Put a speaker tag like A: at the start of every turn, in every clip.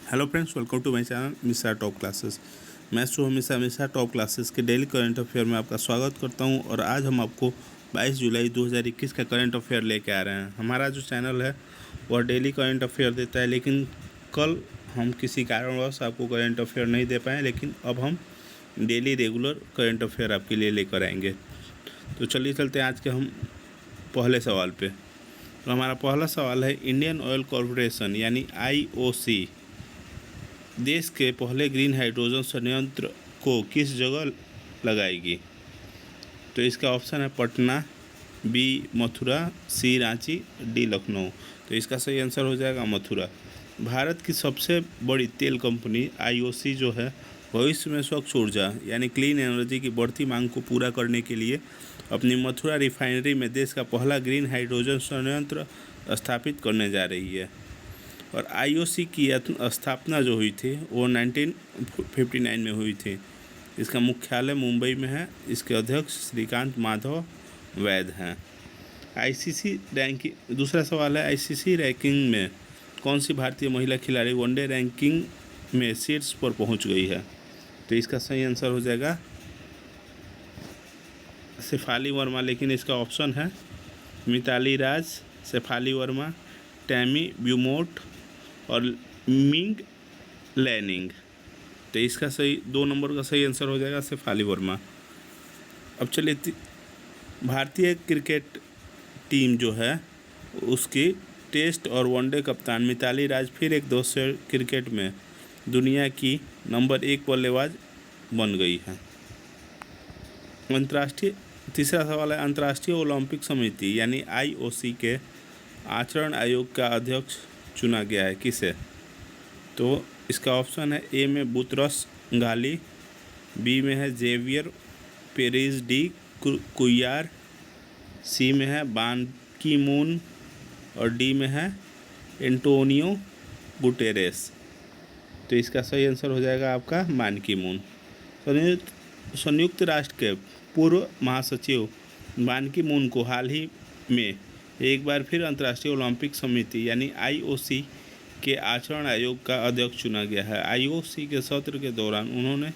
A: Hello friends, welcome to my channel mister top classes. मैं हमेशा mister top classes के daily current affair में आपका स्वागत करता हूं और आज हम आपको 22 जुलाई 2021 का करंट अफेयर लेके आ रहे हैं। हमारा जो चैनल है वह डेली करंट अफेयर देता है, लेकिन कल हम किसी कारणवश आपको करंट अफेयर नहीं दे पाए, लेकिन अब हम डेली रेगुलर करंट अफेयर आपके लिए लेकर आएंगे। तो चलिए चलते हैं आज के हम पहले सवाल पे। तो हमारा पहला सवाल है, इंडियन ऑयल कॉरपोरेशन यानी IOC देश के पहले ग्रीन हाइड्रोजन संयंत्र को किस जगह लगाएगी? तो इसका ऑप्शन है पटना, बी मथुरा, सी रांची, डी लखनऊ। तो इसका सही आंसर हो जाएगा मथुरा। भारत की सबसे बड़ी तेल कंपनी IOC जो है, भविष्य में स्वच्छ ऊर्जा यानी क्लीन एनर्जी की बढ़ती मांग को पूरा करने के लिए अपनी मथुरा रिफाइनरी में देश का पहला ग्रीन हाइड्रोजन संयंत्र स्थापित करने जा रही है। और IOC की स्थापना जो हुई थी वो 1959 में हुई थी। इसका मुख्यालय मुंबई में है। इसके अध्यक्ष श्रीकांत माधव वैद हैं। ICC रैंकिंग, दूसरा सवाल है, ICC रैंकिंग में कौन सी भारतीय महिला खिलाड़ी वनडे रैंकिंग में शीर्ष पर पहुंच गई है? तो इसका सही आंसर हो जाएगा शेफाली वर्मा, लेकिन इसका ऑप्शन है मिताली राज, शेफाली वर्मा, टैमी ब्यूमोट और मिंग लैनिंग। तो इसका सही 2 नंबर का सही आंसर हो जाएगा शेफाली वर्मा। अब चलिए, भारतीय क्रिकेट टीम जो है उसकी टेस्ट और वनडे कप्तान मिताली राज फिर एक दोस्त क्रिकेट में दुनिया की नंबर 1 बल्लेबाज बन गई है। तीसरा सवाल है, अंतर्राष्ट्रीय ओलंपिक समिति यानी IOC के आचरण आयोग का अध्यक्ष चुना गया है किसे? तो इसका ऑप्शन है ए में बुतरस गाली, बी में है जेवियर पेरिस डी कुयार, सी में है बान की मून और डी में है एंटोनियो गुटेरेस। तो इसका सही आंसर हो जाएगा आपका बान की मून। संयुक्त राष्ट्र के पूर्व महासचिव बान की मून को हाल ही में एक बार फिर अंतर्राष्ट्रीय ओलंपिक समिति यानी IOC के आचरण आयोग का अध्यक्ष चुना गया है। IOC के सत्र के दौरान उन्होंने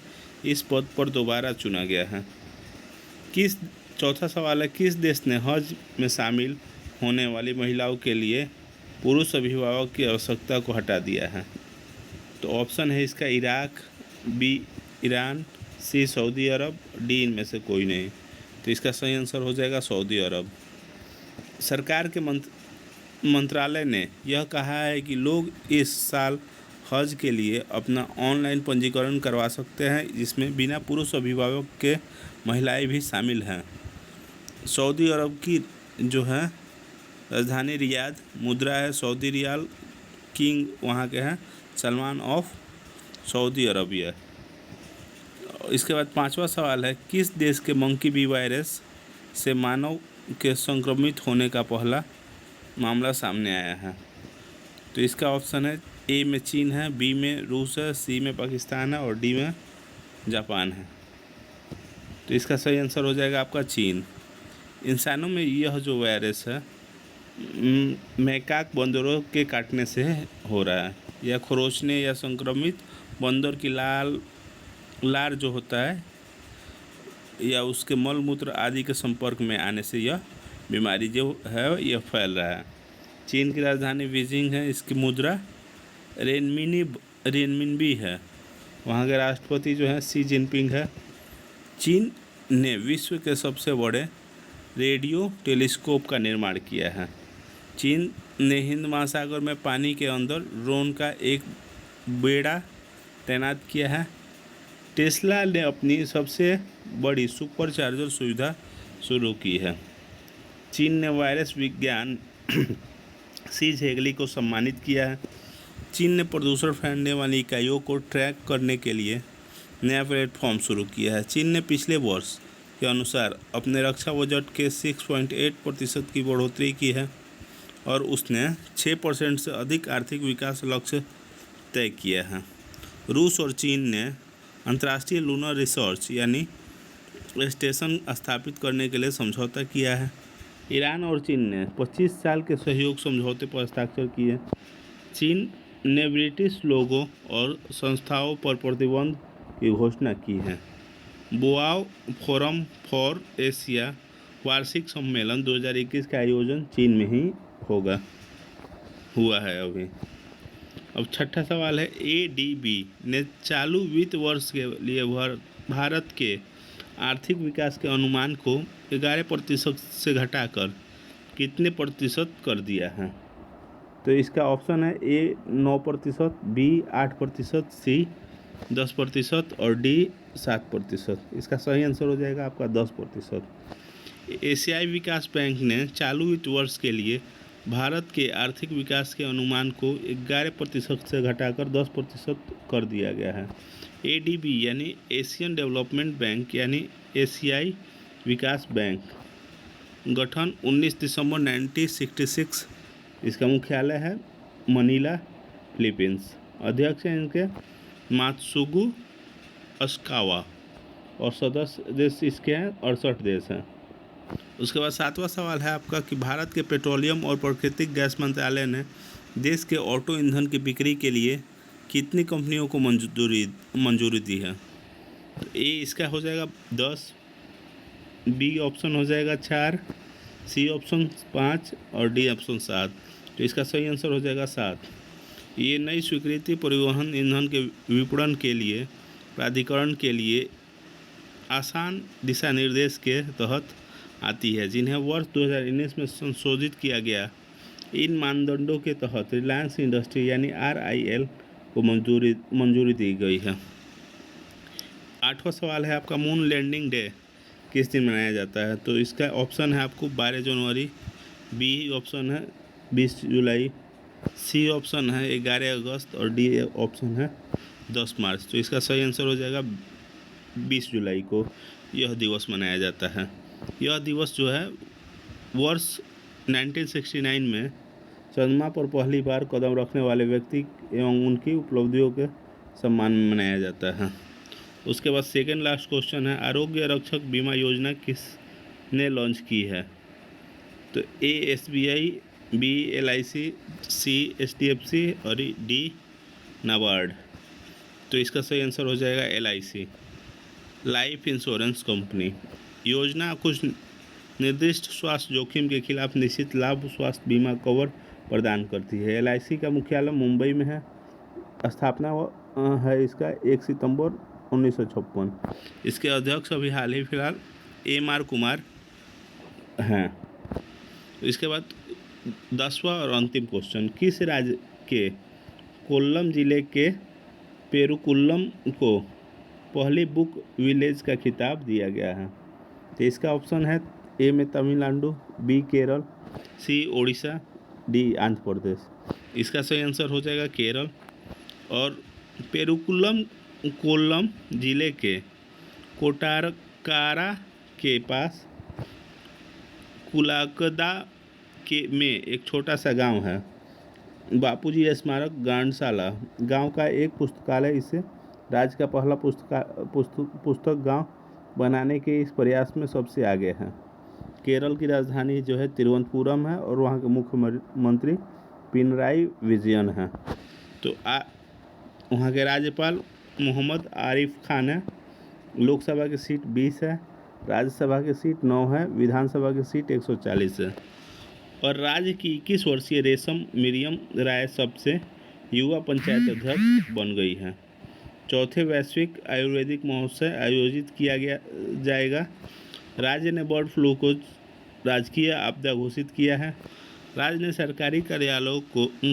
A: इस पद पर दोबारा चुना गया है। चौथा सवाल है, किस देश ने हज में शामिल होने वाली महिलाओं के लिए पुरुष अभिभावक की आवश्यकता को हटा दिया है? तो ऑप्शन है इसका Iraq, B Iran, C Saudi Arab, D इनमें से कोई नहीं। तो इसका सही आंसर हो जाएगा सऊदी अरब। सरकार के मंत्रालय ने यह कहा है कि लोग इस साल हज के लिए अपना ऑनलाइन पंजीकरण करवा सकते हैं, जिसमें बिना पुरुष अभिभावक के महिलाएं भी शामिल हैं। सऊदी अरब की जो है राजधानी रियाद, मुद्रा है सऊदी रियाल, किंग वहाँ के हैं सलमान ऑफ सऊदी अरबिया। इसके बाद पांचवा सवाल है, किस देश के मंकी बी वायरस से मानव के संक्रमित होने का पहला मामला सामने आया है? तो इसका ऑप्शन है ए में चीन है, बी में रूस है, सी में पाकिस्तान है और डी में जापान है। तो इसका सही आंसर हो जाएगा आपका चीन। इंसानों में यह जो वायरस है मैकाक बंदरों के काटने से हो रहा है। यह खरोंचने या संक्रमित बंदर की लार जो होता है या उसके मल मूत्र आदि के संपर्क में आने से यह बीमारी जो है यह फैल रहा है। चीन की राजधानी बीजिंग है। इसकी मुद्रा रेनमिनबी है। वहाँ के राष्ट्रपति जो है शी जिनपिंग है। चीन ने विश्व के सबसे बड़े रेडियो टेलीस्कोप का निर्माण किया है। चीन ने हिंद महासागर में पानी के अंदर ड्रोन का एक बेड़ा तैनात किया है। टेस्ला ने अपनी सबसे बड़ी सुपर चार्जर सुविधा शुरू की है। चीन ने वायरस विज्ञान सी झेगली को सम्मानित किया है। चीन ने प्रदूषण फैलाने वाली इकाइयों को ट्रैक करने के लिए नया प्लेटफॉर्म शुरू किया है। चीन ने पिछले वर्ष के अनुसार अपने रक्षा बजट के 6.8% की बढ़ोतरी की है और उसने 6% से अधिक आर्थिक विकास लक्ष्य तय किया है। रूस और चीन ने अंतर्राष्ट्रीय लूनर रिसर्च यानी स्टेशन स्थापित करने के लिए समझौता किया है। ईरान और चीन ने 25 साल के सहयोग समझौते पर हस्ताक्षर किए। चीन ने ब्रिटिश लोगों और संस्थाओं पर प्रतिबंध की घोषणा की है। बोआओ फोरम फॉर एशिया वार्षिक सम्मेलन 2021 का आयोजन चीन में ही हुआ है अभी। अब छठा सवाल है, एडीबी ने चालू वित्त वर्ष के लिए भारत के आर्थिक विकास के अनुमान को 11% से घटाकर कितने प्रतिशत कर दिया है? तो इसका ऑप्शन है ए 9%, बी 8%, सी 10% और डी 7%। इसका सही आंसर हो जाएगा आपका 10%। एशियाई विकास बैंक ने चालू वित्त वर्ष के लिए भारत के आर्थिक विकास के अनुमान को 11% से घटाकर 10% कर दिया गया है। एडीबी यानी एशियन डेवलपमेंट बैंक यानी एशियाई विकास बैंक, गठन 19 दिसंबर 1966। इसका मुख्यालय है मनीला, फिलीपींस। अध्यक्ष हैं इनके मात्सुगु अश्कावा और सदस्य देश इसके हैं 68 देश हैं। उसके बाद सातवां सवाल है आपका कि भारत के पेट्रोलियम और प्राकृतिक गैस मंत्रालय ने देश के ऑटो ईंधन की बिक्री के लिए कितनी कंपनियों को मंजूरी दी है? तो ए इसका हो जाएगा 10, बी ऑप्शन हो जाएगा 4, सी ऑप्शन 5 और डी ऑप्शन 7। तो इसका सही आंसर हो जाएगा 7। ये नई स्वीकृति परिवहन ईंधन के विपणन के लिए प्राधिकरण के लिए आसान दिशा निर्देश के तहत आती है, जिन्हें वर्ष 2019 में संशोधित किया गया। इन मानदंडों के तहत रिलायंस इंडस्ट्री यानी RIL को मंजूरी दी गई है। आठवां सवाल है आपका, मून लैंडिंग डे किस दिन मनाया जाता है? तो इसका ऑप्शन है आपको 12 जनवरी, बी ऑप्शन है 20 जुलाई, सी ऑप्शन है 11 अगस्त और डी ऑप्शन है 10 मार्च। तो इसका सही आंसर हो जाएगा 20 जुलाई को यह दिवस मनाया जाता है। यह दिवस जो है वर्ष 1969 में चंद्रमा पर पहली बार कदम रखने वाले व्यक्ति एवं उनकी उपलब्धियों के सम्मान में मनाया जाता है। उसके बाद सेकेंड लास्ट क्वेश्चन है, आरोग्य रक्षक बीमा योजना किसने लॉन्च की है? तो ए SBI, बी LIC, सी HDFC और डी नाबार्ड। तो इसका सही आंसर हो जाएगा LIC, लाइफ इंश्योरेंस कंपनी। योजना कुछ निर्दिष्ट स्वास्थ्य जोखिम के खिलाफ निश्चित लाभ स्वास्थ्य बीमा कवर प्रदान करती है। LIC का मुख्यालय मुंबई में है। स्थापना है इसका 1 सितंबर 1956। इसके अध्यक्ष अभी हाल ही फिलहाल MR कुमार हैं। इसके बाद 10वां और अंतिम क्वेश्चन, किस राज्य के कोल्लम जिले के पेरुकुल्लम को पहली बुक विलेज का खिताब दिया गया है? तो इसका ऑप्शन है ए में तमिलनाडु, बी केरल, सी ओडिशा, डी आंध्र प्रदेश। इसका सही आंसर हो जाएगा केरल। और पेरुकुल्लम कोल्लम जिले के कोटारकारा के पास कुलाकदा में एक छोटा सा गांव है। बापूजी स्मारक गांडसाला गांव का एक पुस्तकालय इसे राज्य का पहला पुस्तक गांव बनाने के इस प्रयास में सबसे आगे है। केरल की राजधानी जो है तिरुवनंतपुरम है और वहाँ के मुख्यमंत्री पिनराई विजयन हैं। तो वहाँ के राज्यपाल मोहम्मद आरिफ खान है। लोकसभा की सीट 20 है, राज्यसभा की सीट 9 है, विधानसभा की सीट 140 है। और राज्य की 21 वर्षीय रेशम मिरियम राय सबसे युवा पंचायत अध्यक्ष बन गई है। चौथे वैश्विक आयुर्वेदिक महोत्सव आयोजित किया जाएगा। राज्य ने बर्ड फ्लू को राजकीय आपदा घोषित किया है। राज्य ने सरकारी कार्यालयों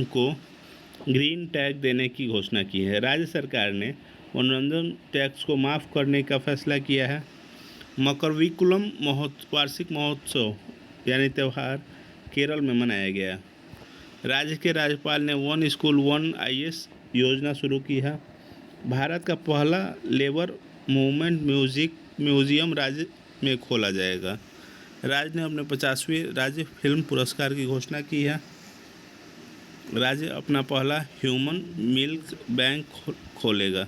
A: को ग्रीन टैग देने की घोषणा की है। राज्य सरकार ने मनोरंजन टैक्स को माफ़ करने का फैसला किया है। मकरविकुलम वार्षिक महोत्सव यानी त्यौहार केरल में मनाया गया। राज्य के राज्यपाल ने 1 स्कूल 1 IS योजना शुरू की है। भारत का पहला लेबर मूवमेंट म्यूजियम राज्य में खोला जाएगा। राज्य ने अपने 50वें राज्य फिल्म पुरस्कार की घोषणा की है। राज्य अपना पहला ह्यूमन मिल्क बैंक खोलेगा।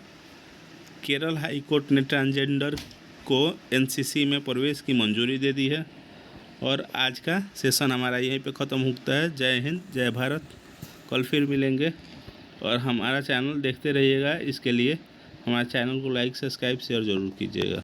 A: केरल हाई कोर्ट ने ट्रांसजेंडर को NCC में प्रवेश की मंजूरी दे दी है। और आज का सेशन हमारा यहीं पे ख़त्म होता है। जय हिंद, जय भारत। कल फिर मिलेंगे। और हमारा चैनल देखते रहिएगा। इसके लिए हमारे चैनल को लाइक, सब्सक्राइब, शेयर ज़रूर कीजिएगा।